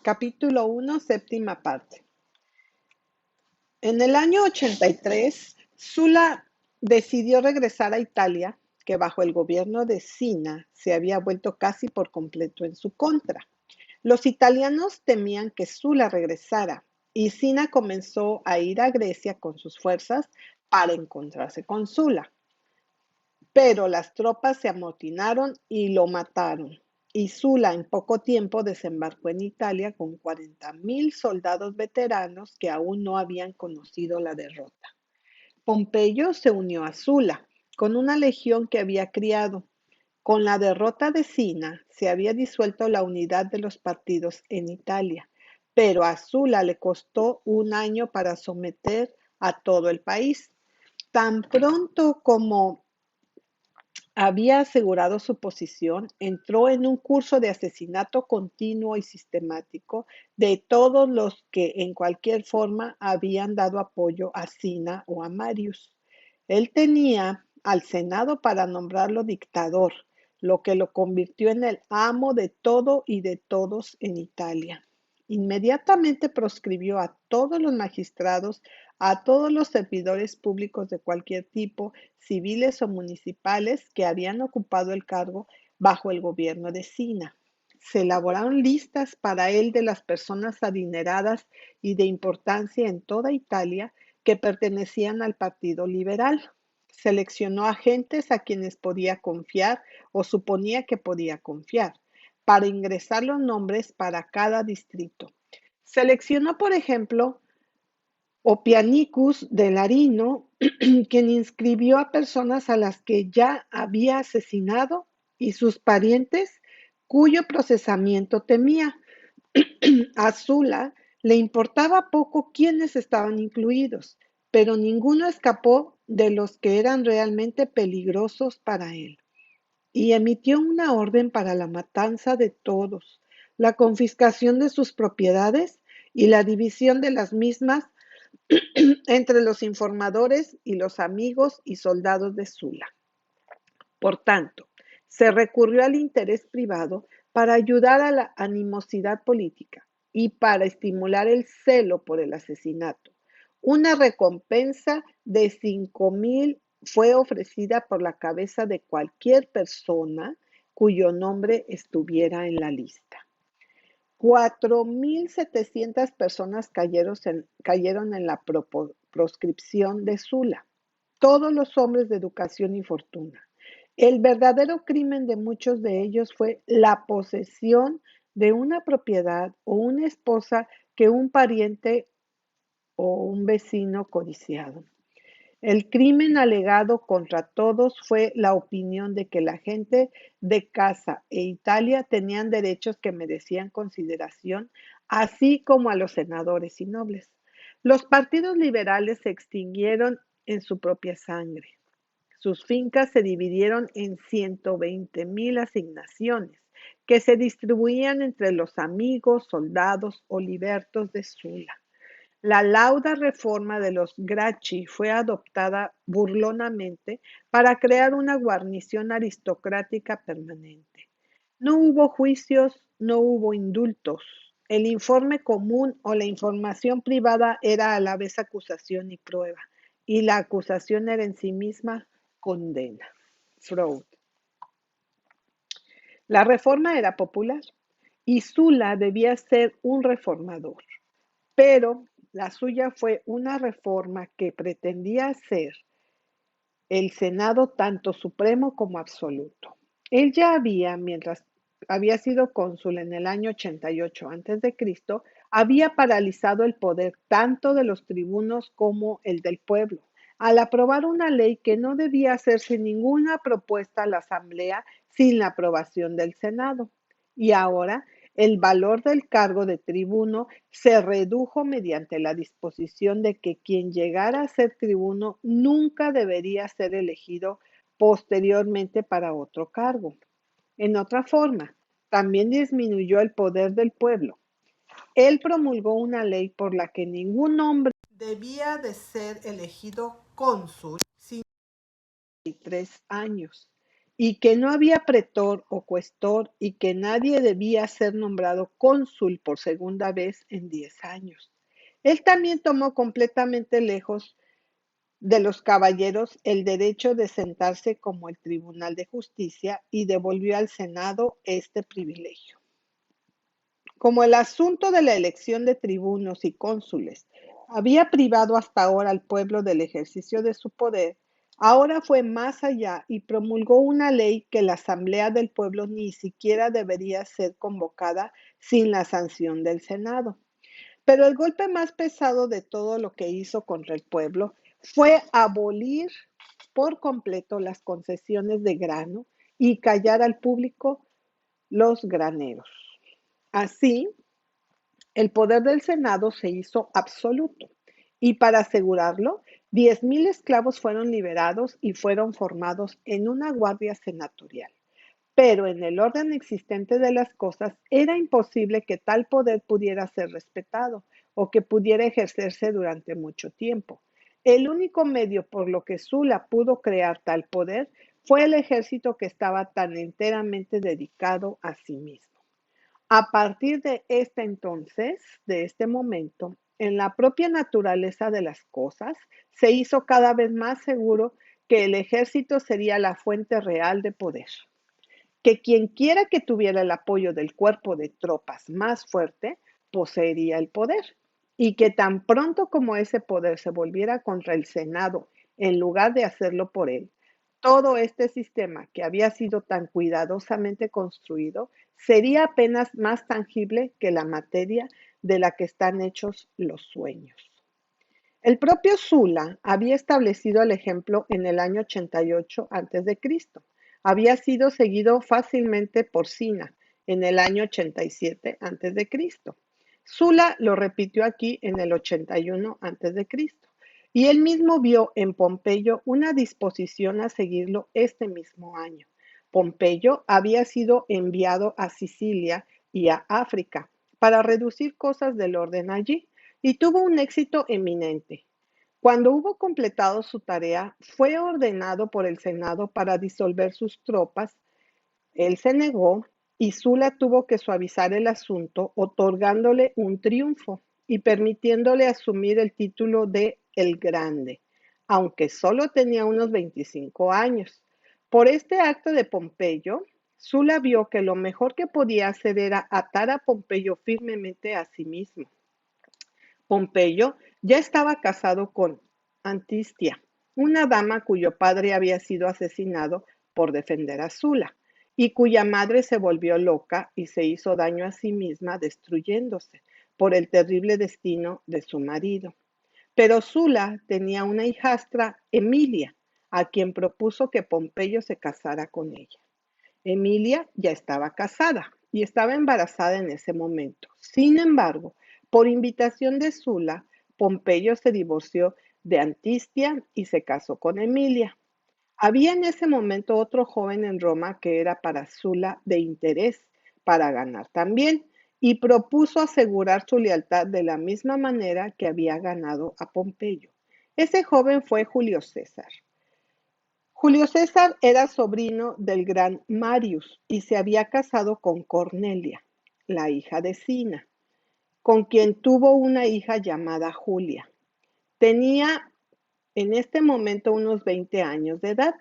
Capítulo 1, séptima parte. En el año 83, Sulla decidió regresar a Italia, que bajo el gobierno de Cinna se había vuelto casi por completo en su contra. Los italianos temían que Sulla regresara y Cinna comenzó a ir a Grecia con sus fuerzas para encontrarse con Sulla. Pero las tropas se amotinaron y lo mataron, y Sulla en poco tiempo desembarcó en Italia con 40.000 soldados veteranos que aún no habían conocido la derrota. Pompeyo se unió a Sulla con una legión que había criado. Con la derrota de Cinna se había disuelto la unidad de los partidos en Italia, pero a Sulla le costó un año para someter a todo el país. Tan pronto como había asegurado su posición, entró en un curso de asesinato continuo y sistemático de todos los que en cualquier forma habían dado apoyo a Cinna o a Marius. Él tenía al Senado para nombrarlo dictador, lo que lo convirtió en el amo de todo y de todos en Italia. Inmediatamente proscribió a todos los magistrados, a todos los servidores públicos de cualquier tipo, civiles o municipales, que habían ocupado el cargo bajo el gobierno de Cinna. Se elaboraron listas para él de las personas adineradas y de importancia en toda Italia que pertenecían al Partido Liberal. Seleccionó agentes a quienes podía confiar o suponía que podía confiar, para ingresar los nombres para cada distrito. Seleccionó, por ejemplo, Opianicus de Larino, quien inscribió a personas a las que ya había asesinado y sus parientes cuyo procesamiento temía. A Sulla le importaba poco quiénes estaban incluidos, pero ninguno escapó de los que eran realmente peligrosos para él. Y emitió una orden para la matanza de todos, la confiscación de sus propiedades y la división de las mismas entre los informadores y los amigos y soldados de Sulla. Por tanto, se recurrió al interés privado para ayudar a la animosidad política y para estimular el celo por el asesinato. Una recompensa de 5.000 fue ofrecida por la cabeza de cualquier persona cuyo nombre estuviera en la lista. 4.700 personas cayeron en la proscripción de Sulla, todos los hombres de educación y fortuna. El verdadero crimen de muchos de ellos fue la posesión de una propiedad o una esposa que un pariente o un vecino codiciado. El crimen alegado contra todos fue la opinión de que la gente de casa e Italia tenían derechos que merecían consideración, así como a los senadores y nobles. Los partidos liberales se extinguieron en su propia sangre. Sus fincas se dividieron en 120.000 asignaciones, que se distribuían entre los amigos, soldados o libertos de Sulla. La lauda reforma de los Gracchi fue adoptada burlonamente para crear una guarnición aristocrática permanente. No hubo juicios, no hubo indultos. El informe común o la información privada era a la vez acusación y prueba, y la acusación era en sí misma condena. Freud. La reforma era popular y Sulla debía ser un reformador, pero la suya fue una reforma que pretendía ser el Senado tanto supremo como absoluto. Él ya mientras había sido cónsul en el año 88 a.C., había paralizado el poder tanto de los tribunos como el del pueblo, al aprobar una ley que no debía hacerse ninguna propuesta a la Asamblea sin la aprobación del Senado. Y ahora el valor del cargo de tribuno se redujo mediante la disposición de que quien llegara a ser tribuno nunca debería ser elegido posteriormente para otro cargo. En otra forma, también disminuyó el poder del pueblo. Él promulgó una ley por la que ningún hombre debía de ser elegido cónsul sin 3 años. y que no había pretor o cuestor y que nadie debía ser nombrado cónsul por segunda vez en 10 años. Él también tomó completamente lejos de los caballeros el derecho de sentarse como el Tribunal de Justicia y devolvió al Senado este privilegio. Como el asunto de la elección de tribunos y cónsules había privado hasta ahora al pueblo del ejercicio de su poder, ahora fue más allá y promulgó una ley que la asamblea del pueblo ni siquiera debería ser convocada sin la sanción del Senado. Pero el golpe más pesado de todo lo que hizo contra el pueblo fue abolir por completo las concesiones de grano y callar al público los graneros. Así, el poder del Senado se hizo absoluto y para asegurarlo, 10,000 esclavos fueron liberados y fueron formados en una guardia senatorial. Pero en el orden existente de las cosas era imposible que tal poder pudiera ser respetado o que pudiera ejercerse durante mucho tiempo. El único medio por lo que Sula pudo crear tal poder fue el ejército que estaba tan enteramente dedicado a sí mismo. A partir de este entonces, de este momento, en la propia naturaleza de las cosas, se hizo cada vez más seguro que el ejército sería la fuente real de poder, que quien quiera que tuviera el apoyo del cuerpo de tropas más fuerte, poseería el poder, y que tan pronto como ese poder se volviera contra el Senado, en lugar de hacerlo por él, todo este sistema que había sido tan cuidadosamente construido sería apenas más tangible que la materia de la que están hechos los sueños. El propio Sula había establecido el ejemplo en el año 88 a.C. Había sido seguido fácilmente por Sina en el año 87 a.C. Sula lo repitió aquí en el 81 a.C. Y él mismo vio en Pompeyo una disposición a seguirlo este mismo año. Pompeyo había sido enviado a Sicilia y a África para reducir cosas del orden allí y tuvo un éxito eminente. Cuando hubo completado su tarea, fue ordenado por el Senado para disolver sus tropas. Él se negó y Sula tuvo que suavizar el asunto, otorgándole un triunfo y permitiéndole asumir el título de El Grande, aunque solo tenía unos 25 años. Por este acto de Pompeyo, Sula vio que lo mejor que podía hacer era atar a Pompeyo firmemente a sí mismo. Pompeyo ya estaba casado con Antistia, una dama cuyo padre había sido asesinado por defender a Sula, y cuya madre se volvió loca y se hizo daño a sí misma destruyéndose por el terrible destino de su marido. Pero Sula tenía una hijastra, Emilia, a quien propuso que Pompeyo se casara con ella. Emilia ya estaba casada y estaba embarazada en ese momento. Sin embargo, por invitación de Sula, Pompeyo se divorció de Antistia y se casó con Emilia. Había en ese momento otro joven en Roma que era para Sula de interés para ganar también y propuso asegurar su lealtad de la misma manera que había ganado a Pompeyo. Ese joven fue Julio César. Julio César era sobrino del gran Marius y se había casado con Cornelia, la hija de Sina, con quien tuvo una hija llamada Julia. Tenía en este momento unos 20 años de edad.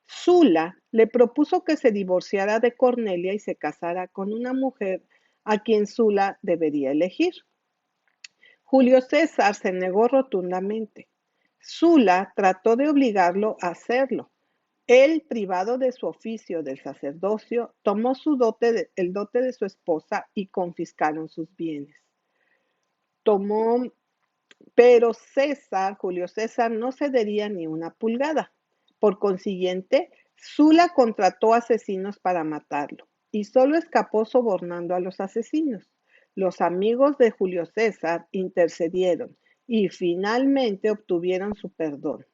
Sula le propuso que se divorciara de Cornelia y se casara con una mujer a quien Sula debería elegir. Julio César se negó rotundamente. Sula trató de obligarlo a hacerlo. Él, privado de su oficio del sacerdocio, tomó el dote de su esposa y confiscaron sus bienes. Tomó, pero Julio César, no cedería ni una pulgada. Por consiguiente, Sula contrató asesinos para matarlo y solo escapó sobornando a los asesinos. Los amigos de Julio César intercedieron y finalmente obtuvieron su perdón.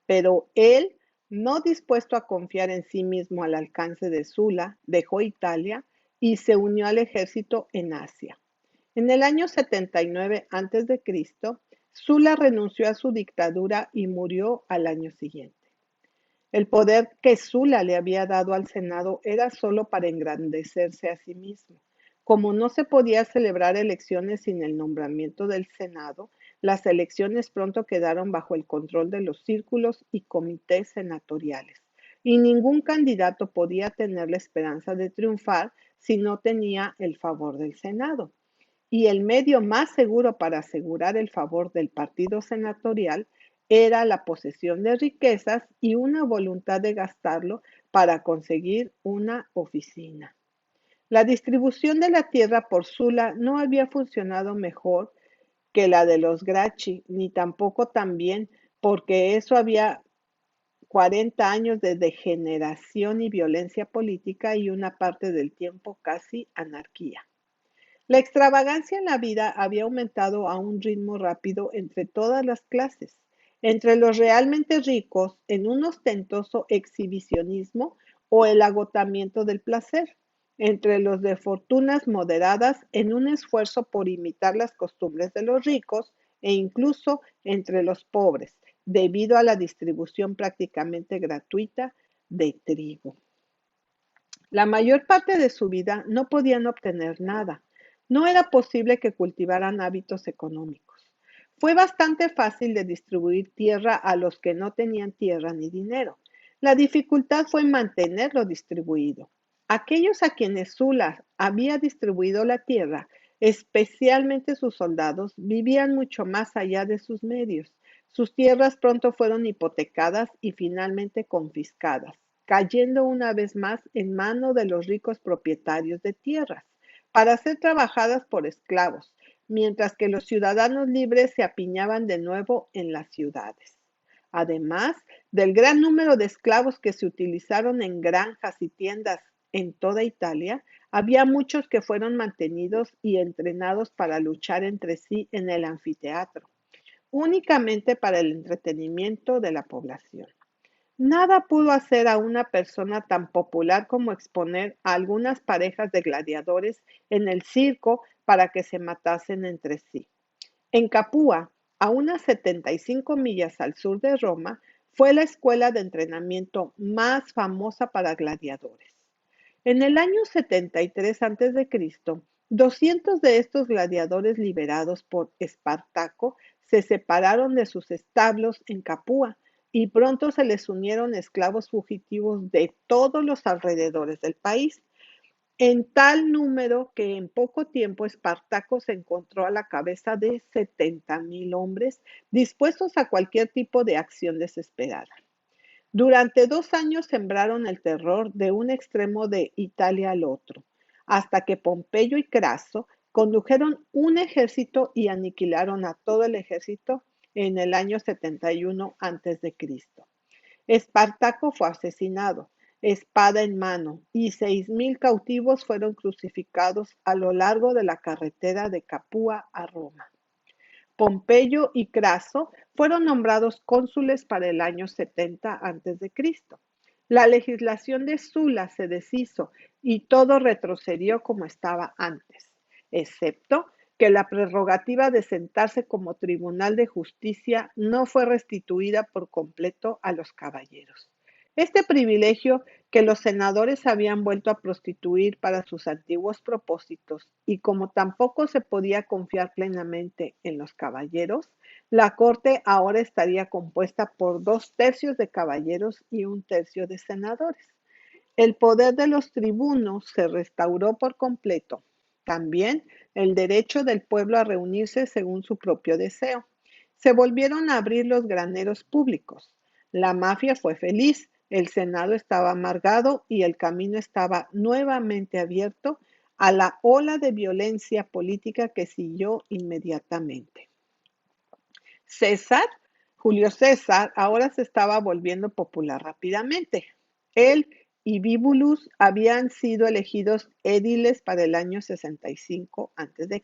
Pero él, no dispuesto a confiar en sí mismo al alcance de Sula, dejó Italia y se unió al ejército en Asia. En el año 79 a.C., Sula renunció a su dictadura y murió al año siguiente. El poder que Sula le había dado al Senado era solo para engrandecerse a sí mismo. Como no se podía celebrar elecciones sin el nombramiento del Senado, las elecciones pronto quedaron bajo el control de los círculos y comités senatoriales, y ningún candidato podía tener la esperanza de triunfar si no tenía el favor del Senado. Y el medio más seguro para asegurar el favor del partido senatorial era la posesión de riquezas y una voluntad de gastarlo para conseguir una oficina. La distribución de la tierra por Sula no había funcionado mejor que la de los Gracchi, ni tampoco tan bien, porque eso había 40 años de degeneración y violencia política y una parte del tiempo casi anarquía. La extravagancia en la vida había aumentado a un ritmo rápido entre todas las clases. Entre los realmente ricos, en un ostentoso exhibicionismo o el agotamiento del placer. Entre los de fortunas moderadas, en un esfuerzo por imitar las costumbres de los ricos, e incluso entre los pobres, debido a la distribución prácticamente gratuita de trigo. La mayor parte de su vida no podían obtener nada. No era posible que cultivaran hábitos económicos. Fue bastante fácil de distribuir tierra a los que no tenían tierra ni dinero. La dificultad fue mantenerlo distribuido. Aquellos a quienes Sula había distribuido la tierra, especialmente sus soldados, vivían mucho más allá de sus medios. Sus tierras pronto fueron hipotecadas y finalmente confiscadas, cayendo una vez más en manos de los ricos propietarios de tierras, para ser trabajadas por esclavos, mientras que los ciudadanos libres se apiñaban de nuevo en las ciudades. Además del gran número de esclavos que se utilizaron en granjas y tiendas en toda Italia, había muchos que fueron mantenidos y entrenados para luchar entre sí en el anfiteatro, únicamente para el entretenimiento de la población. Nada pudo hacer a una persona tan popular como exponer a algunas parejas de gladiadores en el circo para que se matasen entre sí. En Capua, a unas 75 millas al sur de Roma, fue la escuela de entrenamiento más famosa para gladiadores. En el año 73 a.C., 200 de estos gladiadores liberados por Espartaco se separaron de sus establos en Capua y pronto se les unieron esclavos fugitivos de todos los alrededores del país, en tal número que en poco tiempo Espartaco se encontró a la cabeza de 70,000 hombres dispuestos a cualquier tipo de acción desesperada. Durante 2 años sembraron el terror de un extremo de Italia al otro, hasta que Pompeyo y Craso condujeron un ejército y aniquilaron a todo el ejército en el año 71 a.C. Espartaco fue asesinado, espada en mano, y 6,000 cautivos fueron crucificados a lo largo de la carretera de Capua a Roma. Pompeyo y Craso fueron nombrados cónsules para el año 70 a.C. La legislación de Sula se deshizo y todo retrocedió como estaba antes, excepto que la prerrogativa de sentarse como tribunal de justicia no fue restituida por completo a los caballeros. Este privilegio, que los senadores habían vuelto a prostituir para sus antiguos propósitos, y como tampoco se podía confiar plenamente en los caballeros, la corte ahora estaría compuesta por 2 tercios de caballeros y 1 tercio de senadores. El poder de los tribunos se restauró por completo. También el derecho del pueblo a reunirse según su propio deseo. Se volvieron a abrir los graneros públicos. La mafia fue feliz, el Senado estaba amargado y el camino estaba nuevamente abierto a la ola de violencia política que siguió inmediatamente. César, Julio César, ahora se estaba volviendo popular rápidamente. Él y Bibulus habían sido elegidos édiles para el año 65 a.C.,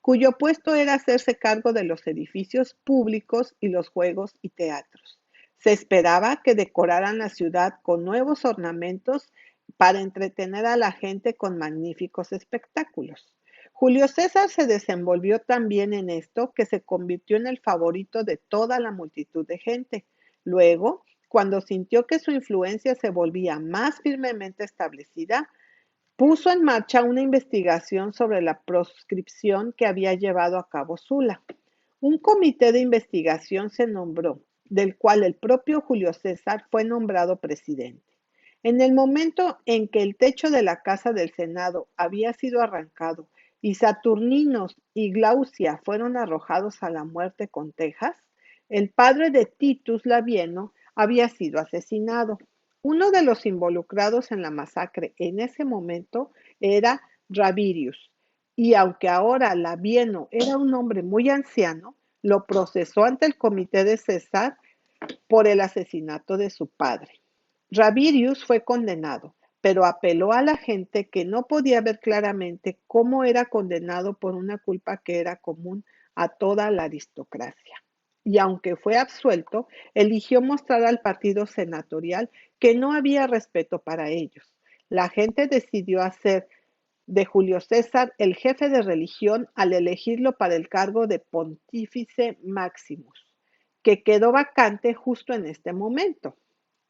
cuyo puesto era hacerse cargo de los edificios públicos y los juegos y teatros. Se esperaba que decoraran la ciudad con nuevos ornamentos para entretener a la gente con magníficos espectáculos. Julio César se desenvolvió tan bien en esto que se convirtió en el favorito de toda la multitud de gente. Luego, cuando sintió que su influencia se volvía más firmemente establecida, puso en marcha una investigación sobre la proscripción que había llevado a cabo Sula. Un comité de investigación se nombró, del cual el propio Julio César fue nombrado presidente. En el momento en que el techo de la casa del Senado había sido arrancado y Saturninos y Glaucia fueron arrojados a la muerte con tejas, el padre de Titus Labieno había sido asesinado. Uno de los involucrados en la masacre en ese momento era Rabirius, y aunque ahora Labieno era un hombre muy anciano, lo procesó ante el comité de César por el asesinato de su padre. Rabirius fue condenado, pero apeló a la gente que no podía ver claramente cómo era condenado por una culpa que era común a toda la aristocracia. Y aunque fue absuelto, eligió mostrar al partido senatorial que no había respeto para ellos. La gente decidió hacer de Julio César el jefe de religión al elegirlo para el cargo de Pontífice Maximus, que quedó vacante justo en este momento.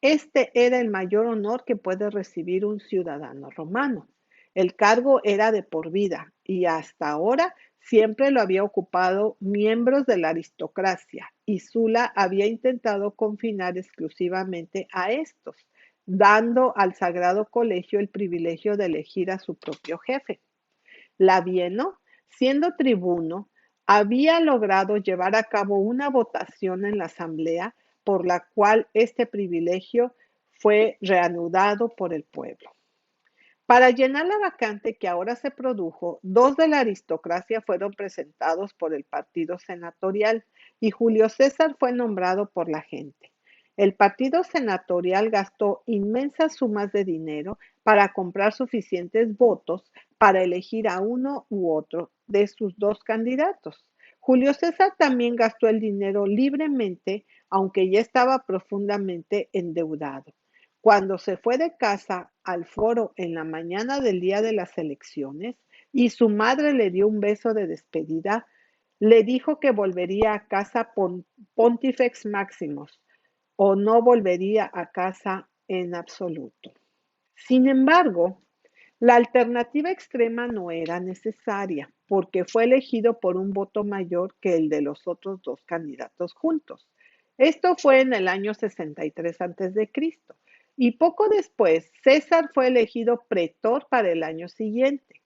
Este era el mayor honor que puede recibir un ciudadano romano. El cargo era de por vida y hasta ahora siempre lo había ocupado miembros de la aristocracia y Sula había intentado confinar exclusivamente a estos, dando al Sagrado Colegio el privilegio de elegir a su propio jefe. Labieno, siendo tribuno, había logrado llevar a cabo una votación en la asamblea por la cual este privilegio fue reanudado por el pueblo. Para llenar la vacante que ahora se produjo, dos de la aristocracia fueron presentados por el partido senatorial y Julio César fue nombrado por la gente. El partido senatorial gastó inmensas sumas de dinero para comprar suficientes votos para elegir a uno u otro de sus dos candidatos. Julio César también gastó el dinero libremente, aunque ya estaba profundamente endeudado. Cuando se fue de casa al foro en la mañana del día de las elecciones y su madre le dio un beso de despedida, le dijo que volvería a casa Pontifex Maximus o no volvería a casa en absoluto. Sin embargo, la alternativa extrema no era necesaria porque fue elegido por un voto mayor que el de los otros dos candidatos juntos. Esto fue en el año 63 a.C. y poco después César fue elegido pretor para el año siguiente.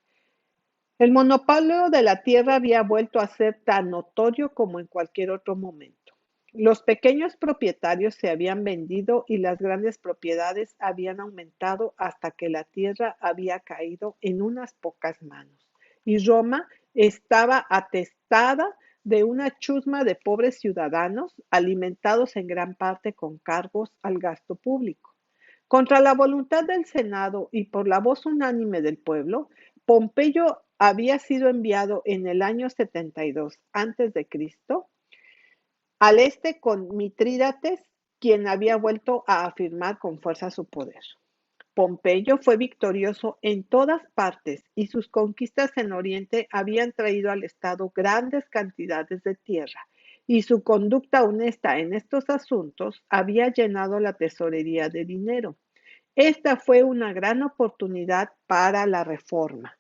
El monopolio de la tierra había vuelto a ser tan notorio como en cualquier otro momento. Los pequeños propietarios se habían vendido y las grandes propiedades habían aumentado hasta que la tierra había caído en unas pocas manos. Y Roma estaba atestada de una chusma de pobres ciudadanos alimentados en gran parte con cargos al gasto público. Contra la voluntad del Senado y por la voz unánime del pueblo, Pompeyo había sido enviado en el año 72 a.C. al este con Mitrídates, quien había vuelto a afirmar con fuerza su poder. Pompeyo fue victorioso en todas partes y sus conquistas en Oriente habían traído al Estado grandes cantidades de tierra, y su conducta honesta en estos asuntos había llenado la tesorería de dinero. Esta fue una gran oportunidad para la reforma.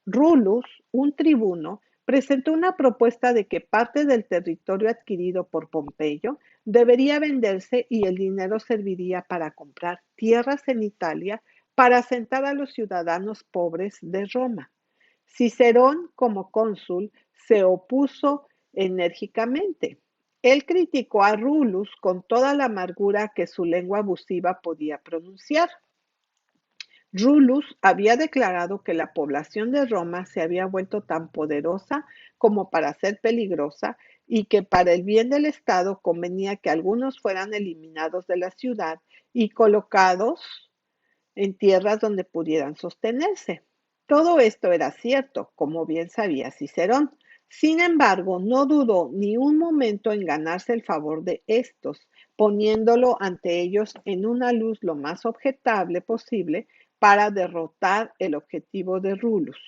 Rulus, un tribuno, presentó una propuesta de que parte del territorio adquirido por Pompeyo debería venderse y el dinero serviría para comprar tierras en Italia para asentar a los ciudadanos pobres de Roma. Cicerón, como cónsul, se opuso enérgicamente. Él criticó a Rulus con toda la amargura que su lengua abusiva podía pronunciar. Rulus había declarado que la población de Roma se había vuelto tan poderosa como para ser peligrosa y que para el bien del Estado convenía que algunos fueran eliminados de la ciudad y colocados en tierras donde pudieran sostenerse. Todo esto era cierto, como bien sabía Cicerón. Sin embargo, no dudó ni un momento en ganarse el favor de estos, poniéndolo ante ellos en una luz lo más objetable posible para derrotar el objetivo de Rulus.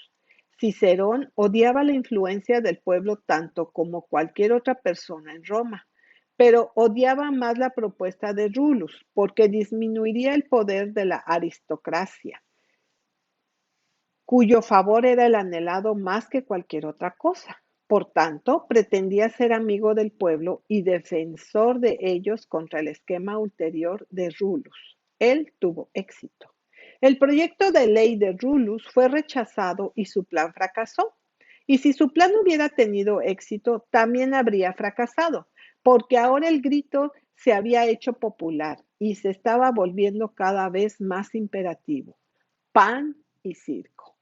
Cicerón odiaba la influencia del pueblo tanto como cualquier otra persona en Roma. pero odiaba más la propuesta de Rulus porque disminuiría el poder de la aristocracia, cuyo favor era el anhelado más que cualquier otra cosa. Por tanto, pretendía ser amigo del pueblo y defensor de ellos contra el esquema ulterior de Rulus. Él tuvo éxito. El proyecto de ley de Rulus fue rechazado y su plan fracasó. Y si su plan hubiera tenido éxito, también habría fracasado, porque ahora el grito se había hecho popular y se estaba volviendo cada vez más imperativo. Pan y circo.